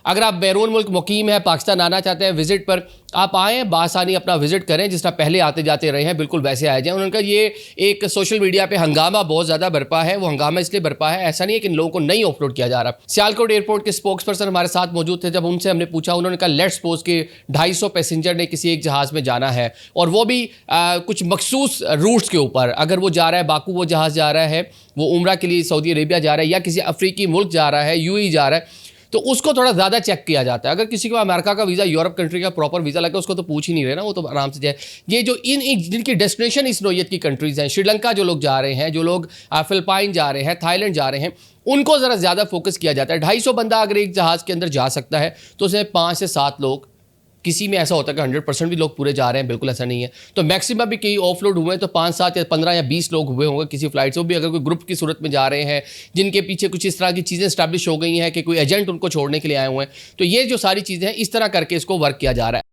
अगर आप बैरून मुल्क मुकीम है, पाकिस्तान आना चाहते हैं विजिट पर, आप आएँ बासानी अपना विजिट करें, जिस तरह पहले आते जाते रहे हैं बिल्कुल वैसे आ जाएँ। उन्होंने कहा ये एक सोशल मीडिया पे हंगामा बहुत ज़्यादा बरपा है, वो हंगामा इसलिए बरपा है, ऐसा नहीं है कि इन लोगों को नहीं ऑफलोड किया जा रहा। सियालकोट एयरपोर्ट के स्पोक्स पर्सन हमारे साथ मौजूद थे, जब उनसे हमने पूछा उन्होंने कहा लेट्स सपोज कि 250 पैसेंजर ने किसी एक जहाज़ में जाना है और वो भी कुछ मखसूस रूट्स के ऊपर, अगर वो जा रहा है बाकू वो जहाज़ जा रहा है, वो उम्रा के लिए सऊदी अरेबिया जा रहा है या किसी अफ्रीकी मुल्क जा रहा है, यूएई जा रहा है, तो उसको थोड़ा ज़्यादा चेक किया जाता है। अगर किसी को अमेरिका का वीज़ा, यूरोप कंट्री का प्रॉपर वीज़ा लगे उसको तो पूछ ही नहीं रहे ना, वो तो आराम से जाए। ये जो जिनकी डेस्टिनेशन इस नौयत की कंट्रीज़ हैं, श्रीलंका जो लोग जा रहे हैं, जो लोग फिलिपाइन जा रहे हैं, थाईलैंड जा रहे हैं, उनको ज़रा ज़्यादा फोकस किया जाता है। 250 बंदा अगर एक जहाज़ के अंदर जा सकता है तो उसमें 5 से 7 लोग, किसी में ऐसा होता है कि 100% भी लोग पूरे जा रहे हैं, बिल्कुल ऐसा नहीं है। तो मैक्सिमम भी कई ऑफलोड हुए हैं तो 5, 7 या 15 या 20 लोग हुए होंगे किसी फ्लाइट से। वो भी अगर कोई ग्रुप की सूरत में जा रहे हैं, जिनके पीछे कुछ इस तरह की चीज़ें स्टैब्लिश हो गई हैं कि कोई एजेंट उनको छोड़ने के लिए आए हुए हैं, तो ये जो सारी चीज़ें हैं इस तरह करके इसको वर्क किया जा रहा है।